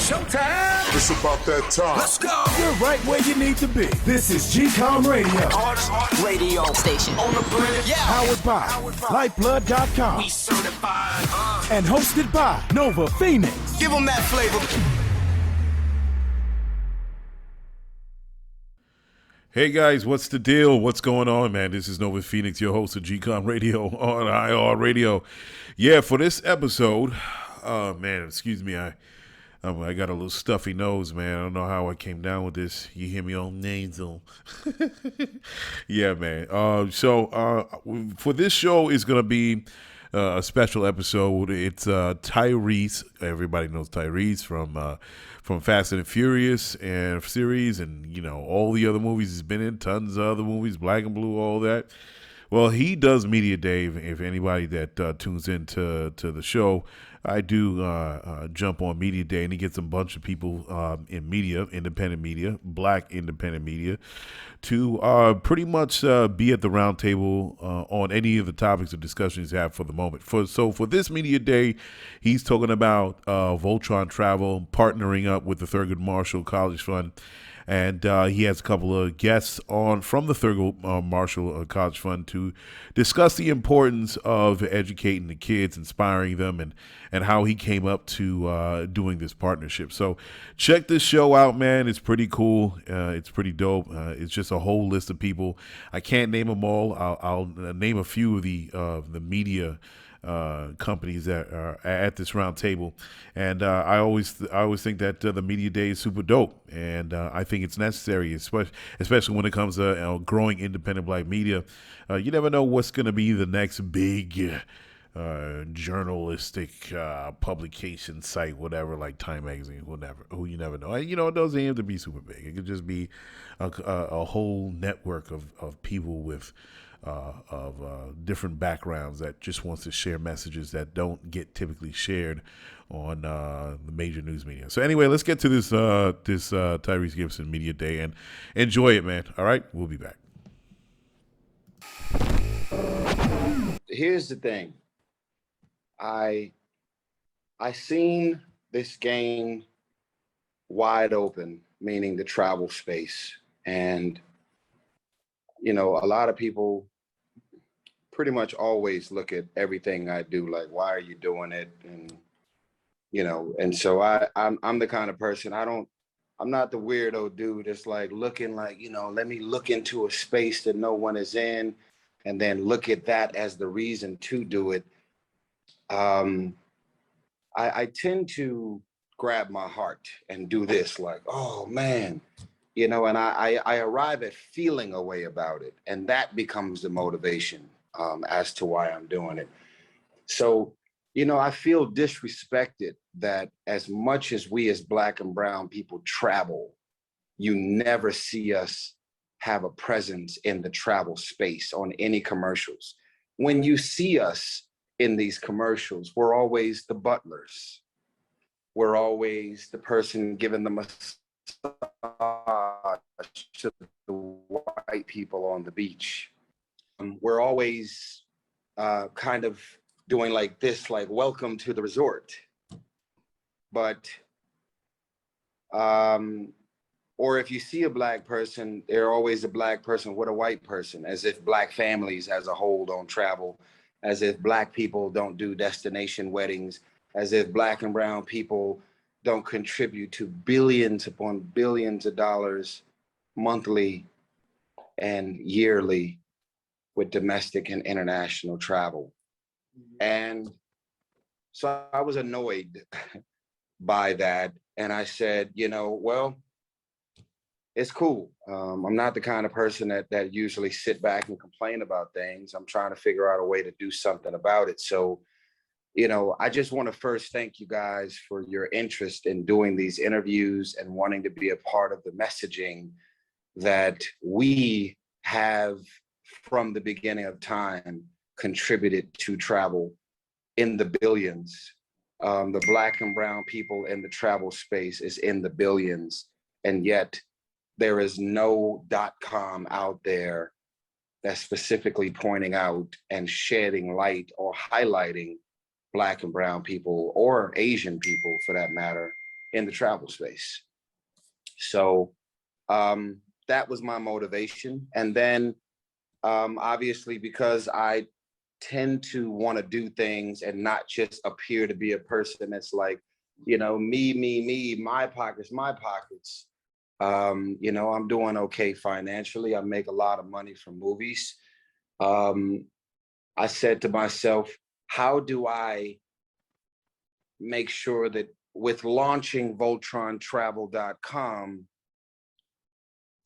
showtime. It's about that time. Let's go. You're right where you need to be. This is GCOM Radio. Hardest radio station on the planet. Yeah. Powered by Lyfeblood.com. We certified. And hosted by Nova Phoenix. Give them that flavor. Hey guys, what's the deal? What's going on, man? This is Nova Phoenix, your host of GCOM Radio on iHeartRadio. Yeah, for this episode, man, excuse me, I got a little stuffy nose, man. I don't know how I came down with this. You hear me all nasal. Yeah, man. For this show is going to be a special episode. It's Tyrese. Everybody knows Tyrese from Fast and Furious and series, and you know all the other movies he's been in, tons of other movies, Black and Blue, all that. Well, he does Media Day. If anybody that tunes into the show, I do jump on Media Day, and he gets a bunch of people in media, independent media, Black independent media, to pretty much be at the round table on any of the topics of discussions you have for the moment. So for this Media Day, he's talking about Voltron travel, partnering up with the Thurgood Marshall College Fund. And he has a couple of guests on from the Thurgood Marshall College Fund to discuss the importance of educating the kids, inspiring them, and how he came up to doing this partnership. So check this show out, man. It's pretty cool. It's pretty dope. It's just a whole list of people. I can't name them all. I'll name a few of the media companies that are at this round table, and I always think that the Media Day is super dope, and I think it's necessary, especially when it comes to growing independent Black media. You never know what's going to be the next big journalistic publication site, whatever, like Time Magazine, whatever. Who you never know. It doesn't have to be super big. It could just be a whole network of people with different backgrounds that just wants to share messages that don't get typically shared on the major news media. So anyway, let's get to this Tyrese Gibson Media Day and enjoy it, man. All right, we'll be back. Here's the thing. I seen this game wide open, meaning the travel space, and a lot of people pretty much always look at everything I do like, why are you doing it? And so I'm the kind of person, I'm not the weirdo dude that's like looking like, let me look into a space that no one is in and then look at that as the reason to do it. I tend to grab my heart and do this like, oh man, and I arrive at feeling a way about it. And that becomes the motivation as to why I'm doing it. So, I feel disrespected that as much as we as Black and brown people travel, you never see us have a presence in the travel space on any commercials. When you see us in these commercials, we're always the butlers. We're always the person giving the massage to the white people on the beach. We're always kind of doing like this, like welcome to the resort. But, or if you see a Black person, they're always a Black person with a white person, as if Black families as a whole don't travel, as if Black people don't do destination weddings, as if Black and brown people don't contribute to billions upon billions of dollars monthly and yearly with domestic and international travel. And so I was annoyed by that. And I said, well, it's cool. I'm not the kind of person that usually sit back and complain about things. I'm trying to figure out a way to do something about it. So, I just want to first thank you guys for your interest in doing these interviews and wanting to be a part of the messaging that we have from the beginning of time contributed to travel in the billions. The Black and brown people in the travel space is in the billions, and yet there is no .com out there that's specifically pointing out and shedding light or highlighting Black and brown people, or Asian people for that matter, in the travel space. So that was my motivation. And then obviously, because I tend to want to do things and not just appear to be a person that's like, you know, me, my pockets. You know, I'm doing okay financially. I make a lot of money from movies. I said to myself, how do I make sure that with launching VoltronTravel.com,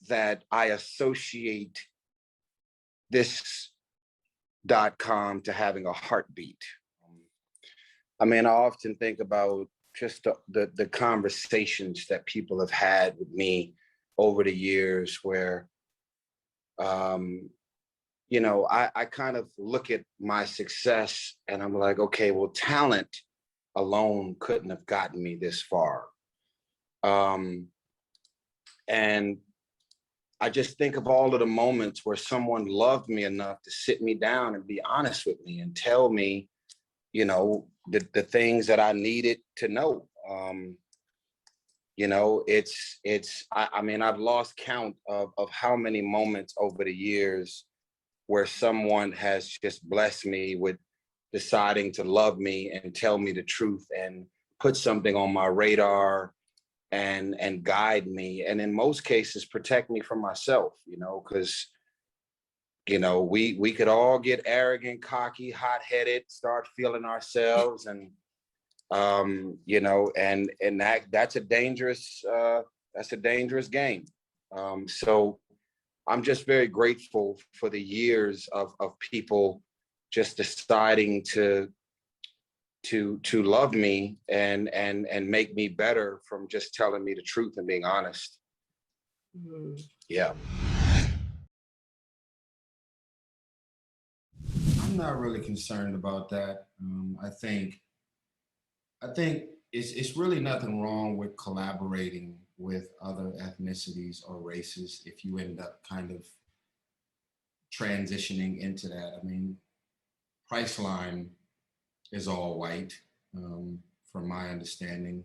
that I associate this .com to having a heartbeat? I mean, I often think about just the conversations that people have had with me over the years where, you know, I kind of look at my success and I'm like, okay, well, talent alone couldn't have gotten me this far. And I just think of all of the moments where someone loved me enough to sit me down and be honest with me and tell me, you know, the things that I needed to know. You know, I mean, I've lost count of how many moments over the years where someone has just blessed me with deciding to love me and tell me the truth and put something on my radar and guide me, and in most cases protect me from myself, you know, because, you know, we could all get arrogant, cocky, hot-headed, start feeling ourselves, and you know, and that's a dangerous game. So I'm just very grateful for the years of people just deciding to love me and make me better from just telling me the truth and being honest. Yeah. I'm not really concerned about that. I think it's really nothing wrong with collaborating with other ethnicities or races if you end up kind of transitioning into that. I mean, Priceline is all white, from my understanding.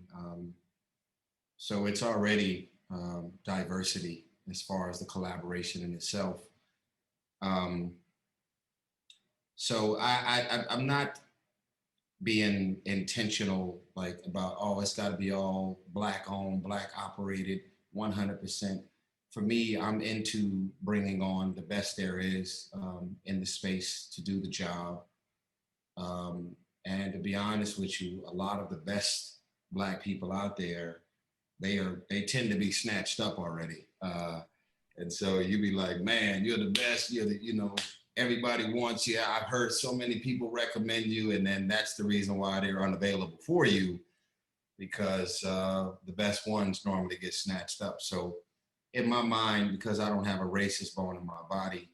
So it's already diversity as far as the collaboration in itself. So I'm not being intentional like about, oh, it's got to be all Black owned, Black operated 100%. For me, I'm into bringing on the best there is in the space to do the job. And to be honest with you, a lot of the best Black people out there, they tend to be snatched up already. And so you be like, man, you're the best. You're the, you know, everybody wants you. I've heard so many people recommend you, and then that's the reason why they're unavailable for you, because the best ones normally get snatched up. So in my mind, because I don't have a racist bone in my body,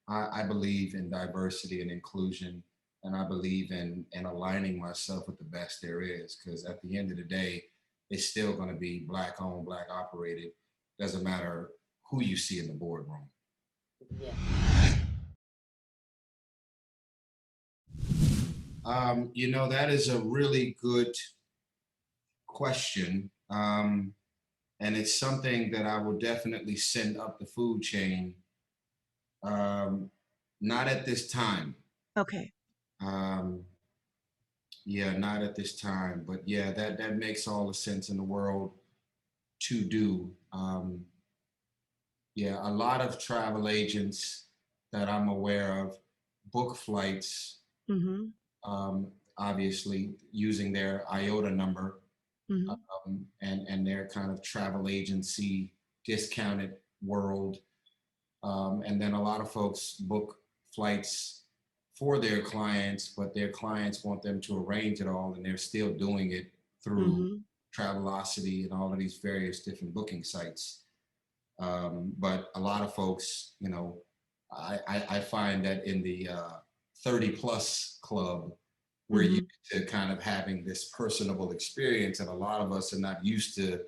I believe in diversity and inclusion, and I believe in aligning myself with the best there is, because at the end of the day, it's still going to be Black owned, Black operated. Doesn't matter who you see in the boardroom. Yeah. You know, that is a really good question. And it's something that I will definitely send up the food chain. Not at this time. Okay. Yeah, not at this time. But yeah, that makes all the sense in the world to do. Yeah, a lot of travel agents that I'm aware of book flights, obviously using their IOTA number, and their kind of travel agency discounted world. And then a lot of folks book flights for their clients, but their clients want them to arrange it all, and they're still doing it through Travelocity and all of these various different booking sites. But a lot of folks, you know, I find that in the 30 plus club, we're used to kind of having this personable experience, and a lot of us are not used to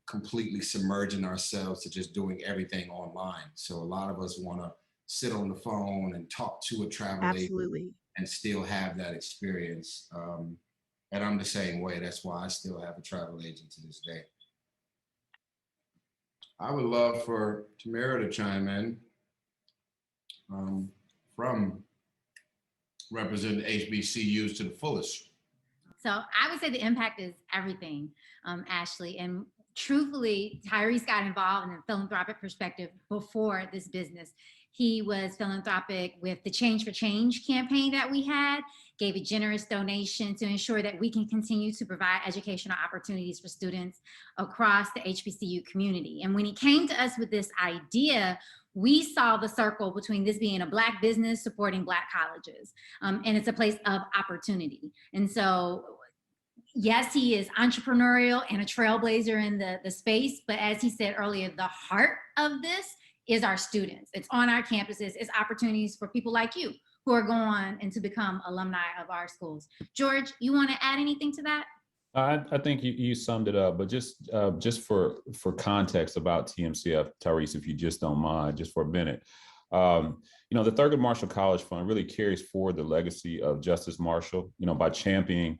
completely submerging ourselves to just doing everything online. So a lot of us want to sit on the phone and talk to a travel agent and still have that experience. And I'm the same way. That's why I still have a travel agent to this day. I would love for Tamara to chime in from representing HBCUs to the fullest. So I would say the impact is everything, Ashley. And truthfully, Tyrese got involved in a philanthropic perspective before this business. He was philanthropic with the Change for Change campaign that we had, gave a generous donation to ensure that we can continue to provide educational opportunities for students across the HBCU community. And when he came to us with this idea, we saw the circle between this being a Black business supporting Black colleges. And it's a place of opportunity. And so, yes, he is entrepreneurial and a trailblazer in the space. But as he said earlier, the heart of this is our students. It's on our campuses. It's opportunities for people like you who are going on and to become alumni of our schools. George, you want to add anything to that? I think you summed it up, but just for context about TMCF, Tyrese, if you just don't mind, just for a minute. The Thurgood Marshall College Fund really carries forward the legacy of Justice Marshall, by championing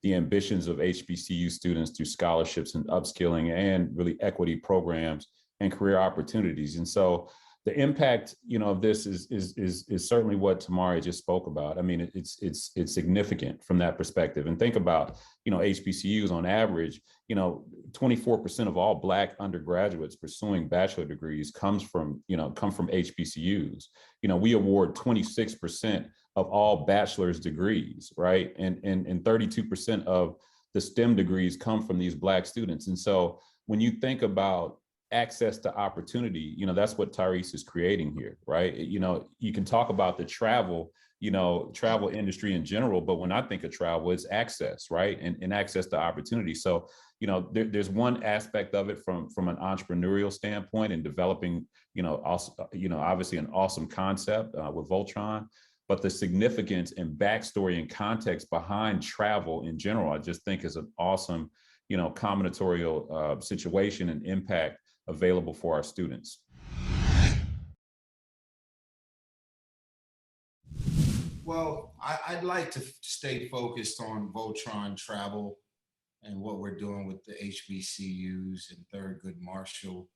the ambitions of HBCU students through scholarships and upskilling and really equity programs and career opportunities. And so the impact, of this is certainly what Tamari just spoke about. I mean, it's significant from that perspective. And think about, HBCUs on average, 24% of all Black undergraduates pursuing bachelor degrees come from HBCUs. We award 26% of all bachelor's degrees, right? And 32% of the STEM degrees come from these Black students. And so when you think about access to opportunity, that's what Tyrese is creating here, right? You can talk about the travel industry in general, but when I think of travel, it's access, right? And access to opportunity. So, there's one aspect of it from an entrepreneurial standpoint and developing, obviously an awesome concept with Voltron, but the significance and backstory and context behind travel in general, I just think is an awesome, combinatorial situation and impact available for our students. Well, I'd like to stay focused on Voltron travel and what we're doing with the HBCUs and Thurgood Marshall,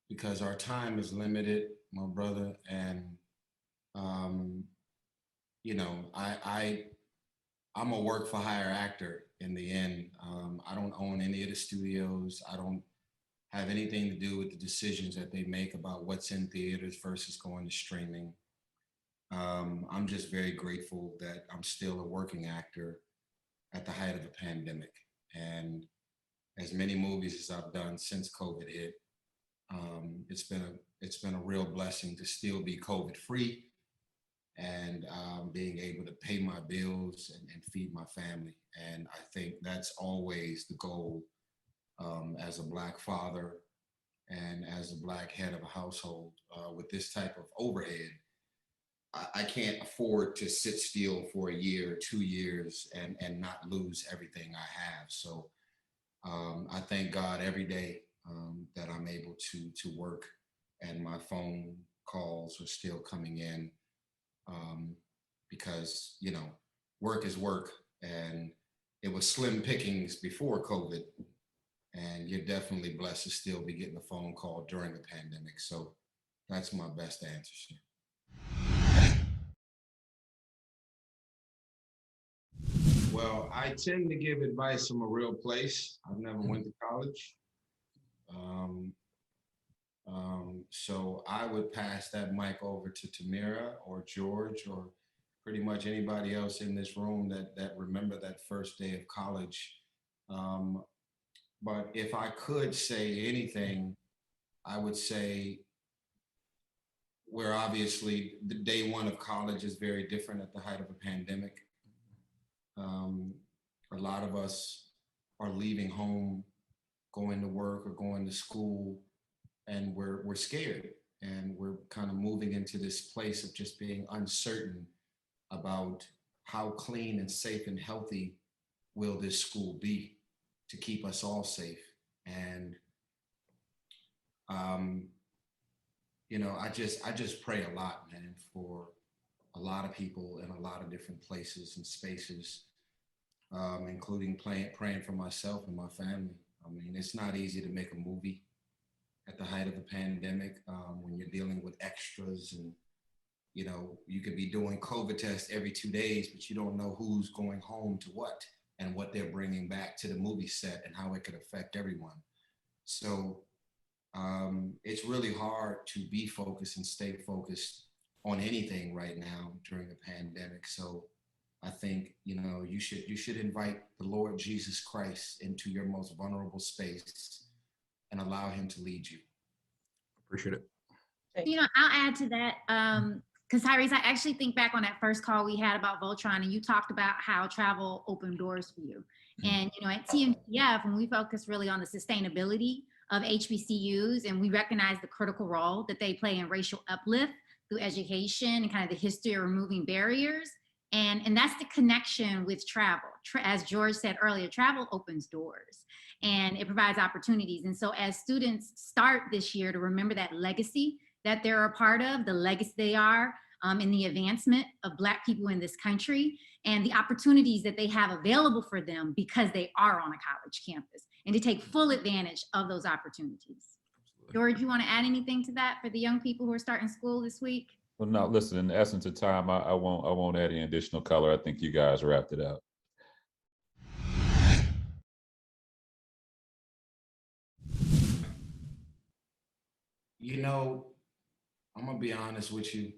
because our time is limited, my brother. And, I'm a work for hire actor in the end. I don't own any of the studios. I don't have anything to do with the decisions that they make about what's in theaters versus going to streaming. I'm just very grateful that I'm still a working actor at the height of the pandemic. And as many movies as I've done since COVID hit, it's been a real blessing to still be COVID free and being able to pay my bills and feed my family. And I think that's always the goal as a Black father and as a Black head of a household with this type of overhead. I can't afford to sit still for a year, 2 years, and not lose everything I have. So I thank God every day that I'm able to work and my phone calls are still coming in because, work is work, and it was slim pickings before COVID. And you're definitely blessed to still be getting a phone call during the pandemic. So that's my best answer, sir. Well, I tend to give advice from a real place. I've never went to college. So I would pass that mic over to Tamira or George or pretty much anybody else in this room that remember that first day of college. But if I could say anything, I would say where obviously the day one of college is very different at the height of a pandemic. A lot of us are leaving home, going to work or going to school, and we're scared, and we're kind of moving into this place of just being uncertain about how clean and safe and healthy will this school be to keep us all safe. And I just pray a lot, man, for a lot of people in a lot of different places and spaces including praying for myself and my family. I mean, it's not easy to make a movie at the height of a pandemic when you're dealing with extras and, you know, you could be doing COVID tests every 2 days, but you don't know who's going home to what and what they're bringing back to the movie set and how it could affect everyone. So it's really hard to be focused and stay focused on anything right now during the pandemic. So I think, you know, you should invite the Lord Jesus Christ into your most vulnerable space and allow him to lead you. Appreciate it. You know, I'll add to that. Because Tyrese, I actually think back on that first call we had about Voltron, and you talked about how travel opened doors for you. And, you know, at TMCF, when we focus really on the sustainability of HBCUs, and we recognize the critical role that they play in racial uplift through education and kind of the history of removing barriers. And that's the connection with travel. As George said earlier, travel opens doors and it provides opportunities. And so as students start this year to remember that legacy that they're a part of, the legacy they are in the advancement of Black people in this country, and the opportunities that they have available for them because they are on a college campus, and to take full advantage of those opportunities. George, you want to add anything to that for the young people who are starting school this week? Well, no, listen, in the essence of time, I won't add any additional color. I think you guys wrapped it up. You know, I'm gonna be honest with you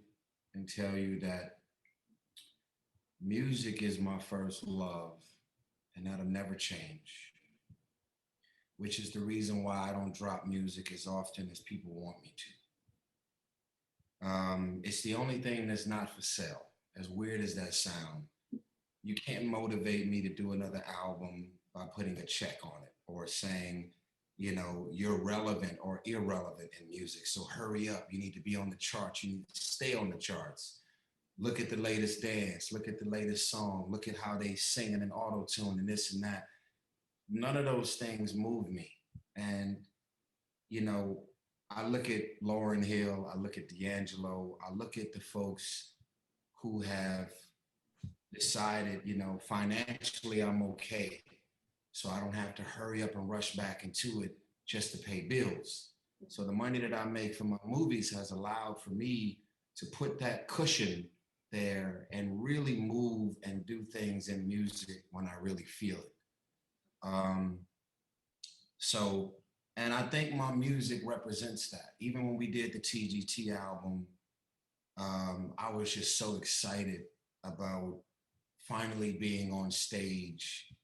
and tell you that music is my first love, and that'll never change, which is the reason why I don't drop music as often as people want me to. It's the only thing that's not for sale, as weird as that sound. You can't motivate me to do another album by putting a check on it or saying, you know, you're relevant or irrelevant in music, so hurry up. You need to be on the charts. You need to stay on the charts. Look at the latest dance. Look at the latest song. Look at how they singing in auto-tune and this and that. None of those things move me. And, you know, I look at Lauryn Hill, I look at D'Angelo, I look at the folks who have decided, you know, financially I'm okay, so I don't have to hurry up and rush back into it just to pay bills. So the money that I make from my movies has allowed for me to put that cushion there and really move and do things in music when I really feel it. And I think my music represents that. Even when we did the TGT album, I was just so excited about finally being on stage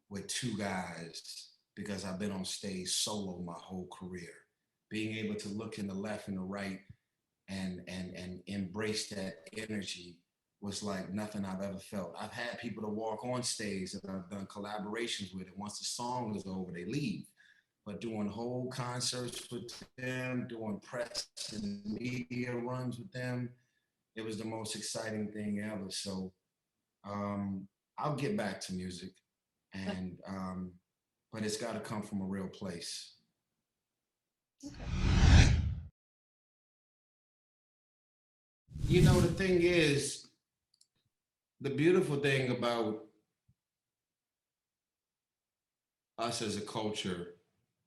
with two guys, because I've been on stage solo my whole career. Being able to look in the left and the right and embrace that energy was like nothing I've ever felt. I've had people to walk on stage that I've done collaborations with, and once the song is over, they leave. But doing whole concerts with them, doing press and media runs with them, it was the most exciting thing ever. So I'll get back to music, and but it's got to come from a real place. Okay. You know, the thing is, the beautiful thing about us as a culture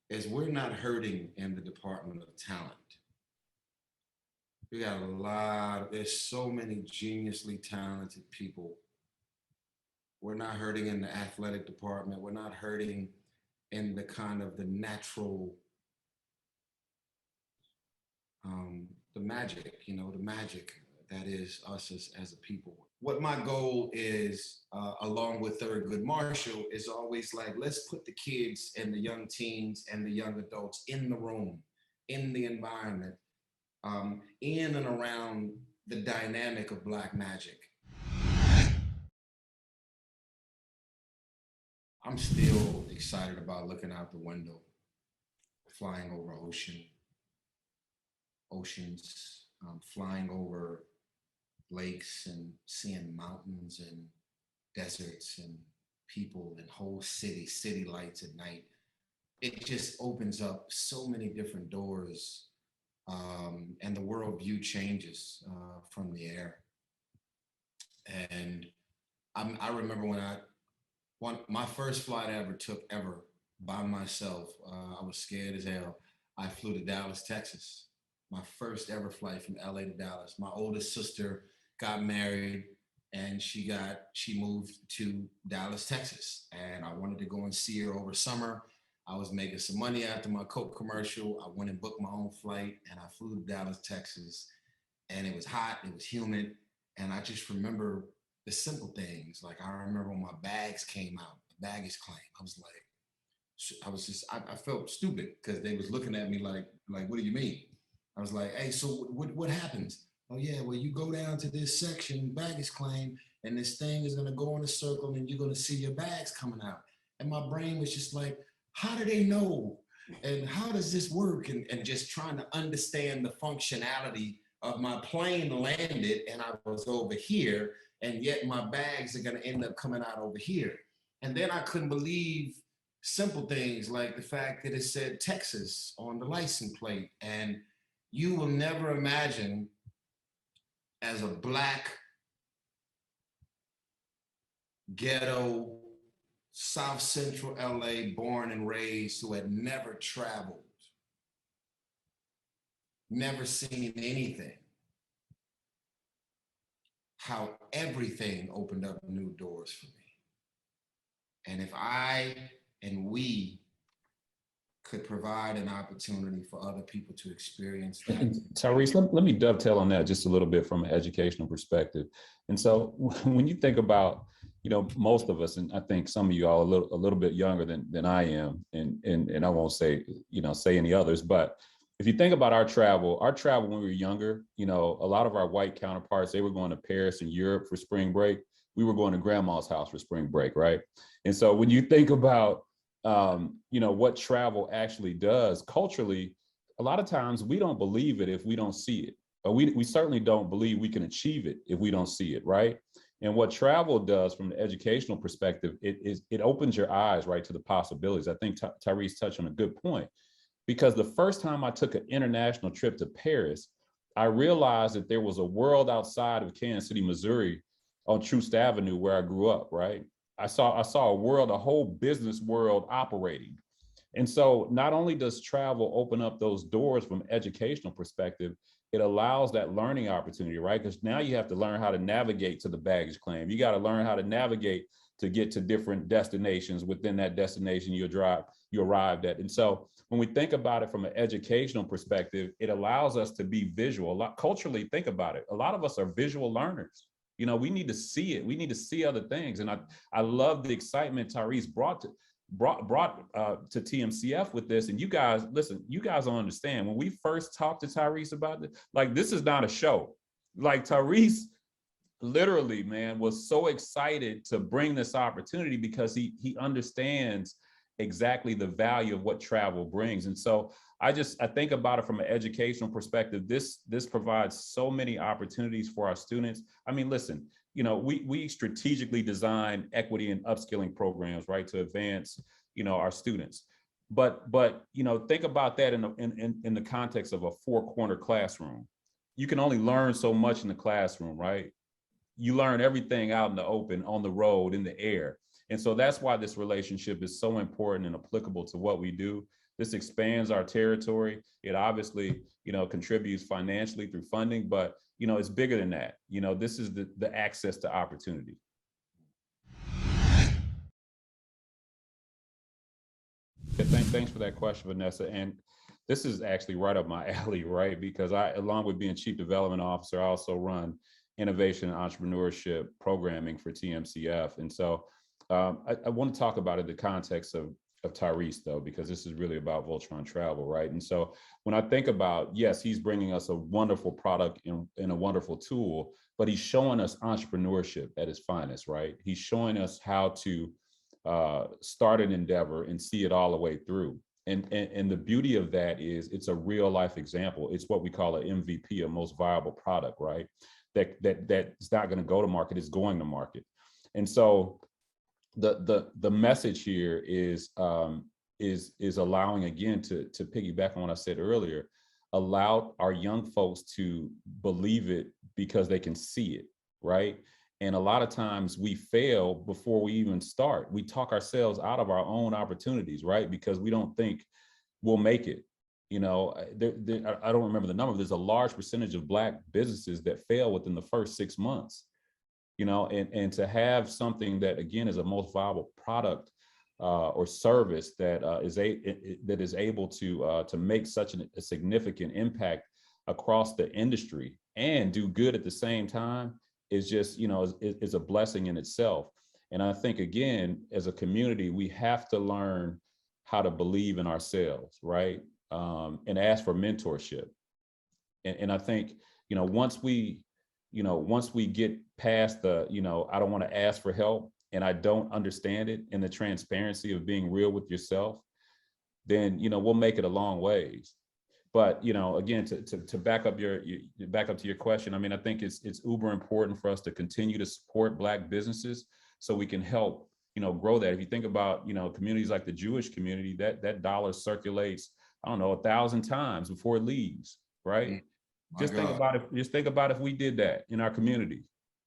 is we're not hurting in the department of talent. We got there's so many geniusly talented people. We're not hurting in the athletic department. We're not hurting in the kind of the natural, the magic, you know, the magic that is us as a people. What my goal is, along with Thurgood Marshall, is always like, let's put the kids and the young teens and the young adults in the room, in the environment, in and around the dynamic of Black magic. I'm still excited about looking out the window, flying over oceans, flying over lakes and seeing mountains and deserts and people and whole city lights at night. It just opens up so many different doors, and the worldview changes from the air. And I remember when My first flight I ever took by myself. I was scared as hell. I flew to Dallas, Texas. My first ever flight from LA to Dallas. My oldest sister got married and she moved to Dallas, Texas. And I wanted to go and see her over summer. I was making some money after my Coke commercial. I went and booked my own flight and I flew to Dallas, Texas. And it was hot, it was humid. And I just remember the simple things. Like I remember when my bags came out, the baggage claim. I felt stupid because they was looking at me like, what do you mean? I was like, hey, so what happens? Oh yeah, well you go down to this section, baggage claim, and this thing is gonna go in a circle and you're gonna see your bags coming out. And my brain was just like, how do they know? And how does this work? And just trying to understand the functionality of my plane landed and I was over here, and yet my bags are gonna end up coming out over here. And then I couldn't believe simple things like the fact that it said Texas on the license plate. And you will never imagine, as a Black ghetto, South Central LA, born and raised, who had never traveled, never seen anything, how everything opened up new doors for me. And if I and we could provide an opportunity for other people to experience that. And Tyrese, let me dovetail on that just a little bit from an educational perspective. And so when you think about, most of us, and I think some of you all a little bit younger than I am, and I won't say any others, but if you think about our travel when we were younger, a lot of our white counterparts, they were going to Paris and Europe for spring break. We were going to grandma's house for spring break, right? And so when you think about what travel actually does culturally, a lot of times we don't believe it if we don't see it. But we certainly don't believe we can achieve it if we don't see it, right? And what travel does from the educational perspective, it opens your eyes, right, to the possibilities. I think Tyrese touched on a good point, because the first time I took an international trip to Paris, I realized that there was a world outside of Kansas City, Missouri, on Troost Avenue, where I grew up, right? I saw a world, a whole business world operating. And so not only does travel open up those doors from an educational perspective, it allows that learning opportunity, right? Because now you have to learn how to navigate to the baggage claim. You got to learn how to navigate to get to different destinations within that destination you arrived at. And so when we think about it from an educational perspective, it allows us to be visual. Culturally, think about it. A lot of us are visual learners. We need to see it. We need to see other things. And I love the excitement Tyrese brought to TMCF with this. And you guys, listen, you guys don't understand. When we first talked to Tyrese about it, this is not a show. Tyrese literally, man, was so excited to bring this opportunity because he understands exactly the value of what travel brings. And so I think about it from an educational perspective. This provides so many opportunities for our students. I mean, listen, we strategically design equity and upskilling programs, right, to advance, our students. But think about that in the context of a four-corner classroom. You can only learn so much in the classroom, right? You learn everything out in the open, on the road, in the air. And so that's why this relationship is so important and applicable to what we do. This expands our territory. It obviously, contributes financially through funding, but, it's bigger than that. This is the access to opportunity. Thanks for that question, Vanessa. And this is actually right up my alley, right? Because along with being Chief Development Officer, I also run innovation and entrepreneurship programming for TMCF. And so I want to talk about it in the context of Tyrese, though, because this is really about Voltron travel, right? And so when I think about, yes, he's bringing us a wonderful product and a wonderful tool, but he's showing us entrepreneurship at its finest, right? He's showing us how to start an endeavor and see it all the way through. And the beauty of that is it's a real life example. It's what we call an MVP, a most viable product, right? That's not going to go to market, it's going to market. And so the message here is allowing, again, to piggyback on what I said earlier, allow our young folks to believe it because they can see it, right? And a lot of times we fail before we even start. We talk ourselves out of our own opportunities, right? Because we don't think we'll make it. You know, I don't remember the number, but there's a large percentage of Black businesses that fail within the first 6 months. You know, and to have something that, again, is a most viable product or service that is able to make such a significant impact across the industry and do good at the same time is just, you know, is a blessing in itself. And I think, again, as a community, we have to learn how to believe in ourselves, right? And ask for mentorship. And I think, you know, once we get past the, you know, I don't want to ask for help and I don't understand it, and the transparency of being real with yourself, then, you know, we'll make it a long ways. But, you know, again, to back up to your question, I mean, I think it's uber important for us to continue to support Black businesses so we can help, you know, grow that. If you think about, you know, communities like the Jewish community, that dollar circulates, I don't know, 1,000 times before it leaves, right? Just think about if we did that in our community,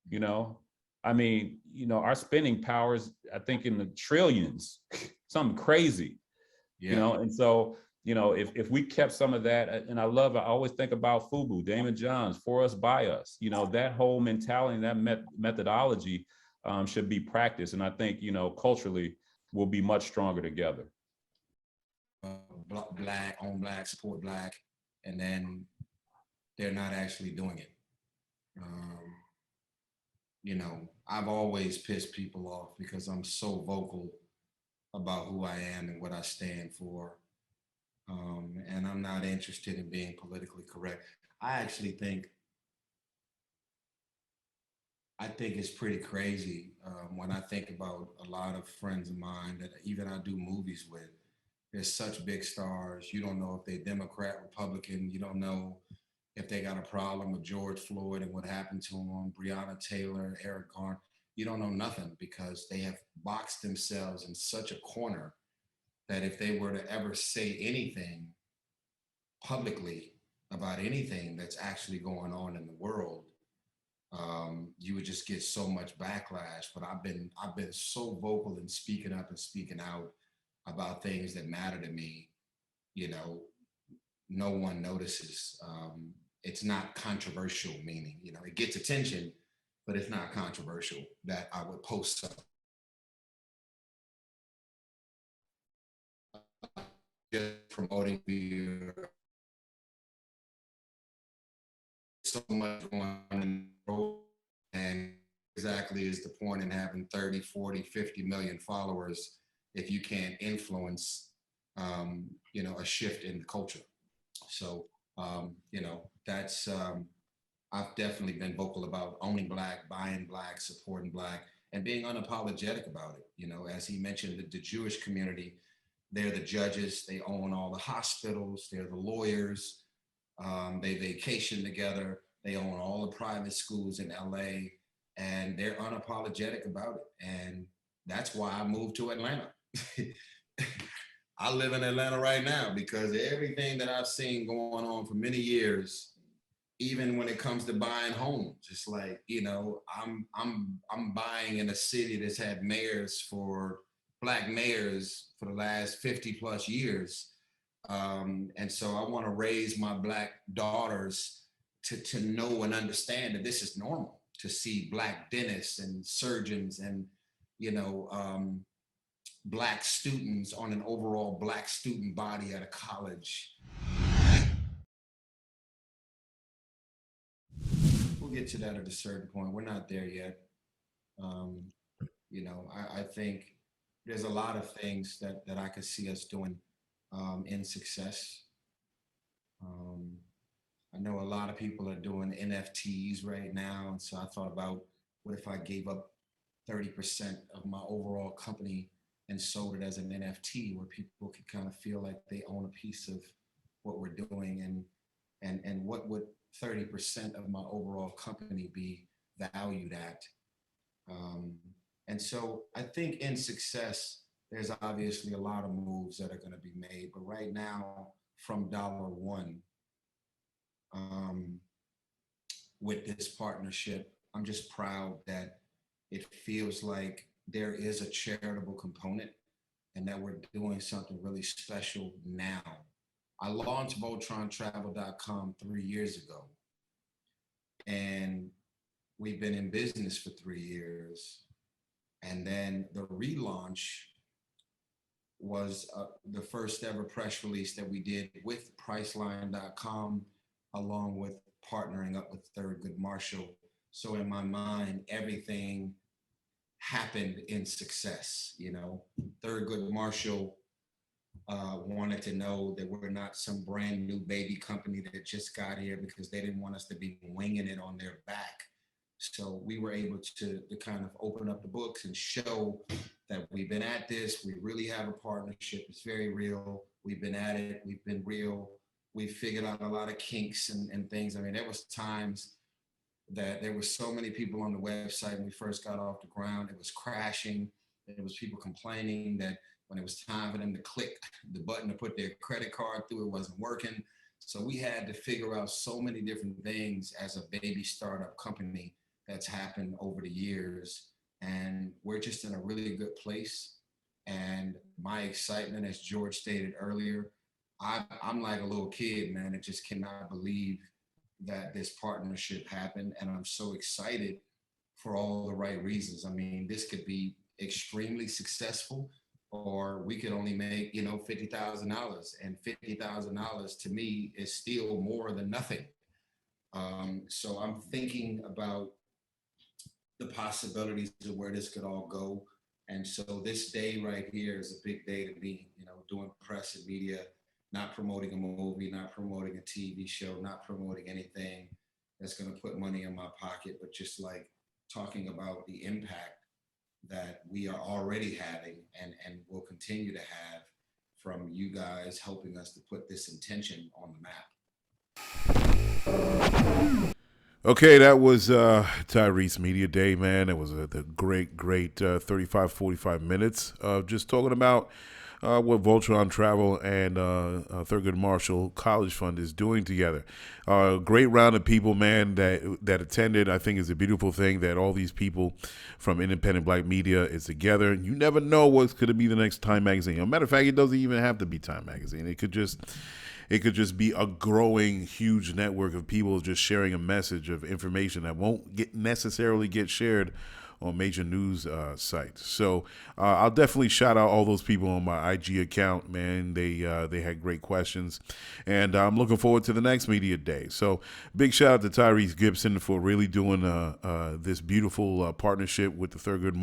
you know. I mean, you know, our spending powers, I think, in the trillions, something crazy, you know. And so, you know, if we kept some of that, and I always think about FUBU, Damon Johns, for us, by us, you know, that whole mentality, that methodology should be practiced. And I think, you know, culturally, we'll be much stronger together. Black, own Black, support Black, and then they're not actually doing it. You know, I've always pissed people off because I'm so vocal about who I am and what I stand for. And I'm not interested in being politically correct. I think it's pretty crazy when I think about a lot of friends of mine that even I do movies with. They're such big stars. You don't know if they're Democrat, Republican. You don't know if they got a problem with George Floyd and what happened to him, Breonna Taylor, Eric Garner. You don't know nothing because they have boxed themselves in such a corner that if they were to ever say anything publicly about anything that's actually going on in the world, you would just get so much backlash. But I've been so vocal in speaking up and speaking out about things that matter to me. You know, no one notices. It's not controversial, meaning, you know, it gets attention, but it's not controversial that I would post something. Just promoting beer. So much going on in the world, and exactly is the point in having 30, 40, 50 million followers if you can't influence, you know, a shift in the culture. So, you know, that's, I've definitely been vocal about owning Black, buying Black, supporting Black, and being unapologetic about it. You know, as he mentioned, the Jewish community, they're the judges, they own all the hospitals, they're the lawyers, they vacation together, they own all the private schools in LA, and they're unapologetic about it. And that's why I moved to Atlanta. I live in Atlanta right now because everything that I've seen going on for many years, even when it comes to buying homes, it's like, you know, I'm buying in a city that's had Black mayors for the last 50 plus years. And so I want to raise my Black daughters to know and understand that this is normal, to see Black dentists and surgeons and, you know, Black students on an overall Black student body at a college. We'll get to that at a certain point. We're not there yet. You know, I think there's a lot of things that I could see us doing in success. I know a lot of people are doing NFTs right now. And so I thought about, what if I gave up 30% of my overall company and sold it as an NFT, where people could kind of feel like they own a piece of what we're doing, and what would 30% of my overall company be valued at? And so I think in success, there's obviously a lot of moves that are going to be made, but right now, from $1, with this partnership, I'm just proud that it feels like there is a charitable component and that we're doing something really special now. I launched VoltronTravel.com 3 years ago, and we've been in business for 3 years. And then the relaunch was the first ever press release that we did with Priceline.com, along with partnering up with Thurgood Marshall. So in my mind, everything happened in success. You know, Thurgood Marshall wanted to know that we're not some brand new baby company that just got here because they didn't want us to be winging it on their back. So we were able to kind of open up the books and show that we've been at this. We really have a partnership. It's very real. We've been at it. We've been real. We figured out a lot of kinks and things. I mean, there was times that there were so many people on the website when we first got off the ground. It was crashing. There was people complaining that when it was time for them to click the button to put their credit card through, it wasn't working. So we had to figure out so many different things as a baby startup company that's happened over the years. And we're just in a really good place. And my excitement, as George stated earlier, I'm like a little kid, man. I just cannot believe that this partnership happened. And I'm so excited for all the right reasons. I mean, this could be extremely successful, or we could only make, you know, $50,000. And $50,000 to me is still more than nothing. So I'm thinking about the possibilities of where this could all go. And so this day right here is a big day to me, you know, doing press and media, not promoting a movie, not promoting a TV show, not promoting anything that's going to put money in my pocket, but just like talking about the impact that we are already having and will continue to have from you guys helping us to put this intention on the map. Okay, that was Tyrese Media Day, man. It was the great 35, 45 minutes of just talking about what Voltron Travel and Thurgood Marshall College Fund is doing together. Great round of people, man, that attended. I think it's a beautiful thing that all these people from independent black media is together. You never know what's going to be the next Time Magazine. As a matter of fact, it doesn't even have to be Time Magazine. It could just be a growing, huge network of people just sharing a message of information that won't necessarily get shared on major news sites. So I'll definitely shout out all those people on my IG account, man. They had great questions, and I'm looking forward to the next media day. So big shout out to Tyrese Gibson for really doing this beautiful partnership with the Thurgood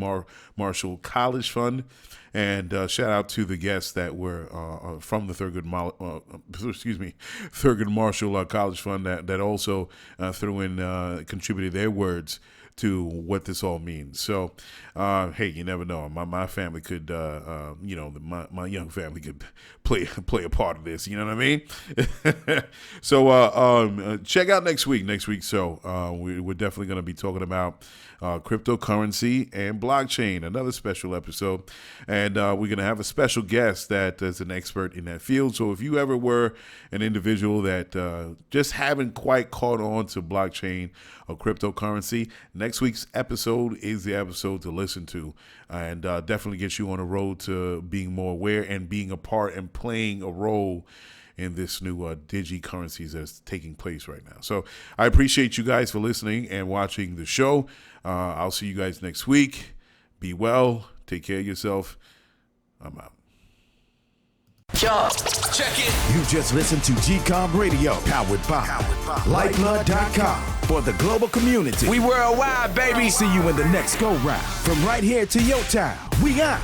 Marshall College Fund. And shout out to the guests that were from the Thurgood Marshall College Fund that also threw in, contributed their words to what this all means. So, hey, you never know. My family could, my young family could play a part of this. You know what I mean? So, check out next week. So we're definitely going to be talking about cryptocurrency and blockchain, another special episode. And we're going to have a special guest that is an expert in that field. So if you ever were an individual that just haven't quite caught on to blockchain or cryptocurrency, next week's episode is the episode to listen to, and definitely gets you on the road to being more aware and being a part and playing a role in this new digi-currencies that's taking place right now. So I appreciate you guys for listening and watching the show. I'll see you guys next week. Be well. Take care of yourself. I'm out. Yo, check it. You just listened to GCOM Radio, powered by Lyfeblood.com. For the global community. We worldwide, baby. See you in the next go-round. From right here to your town. We out.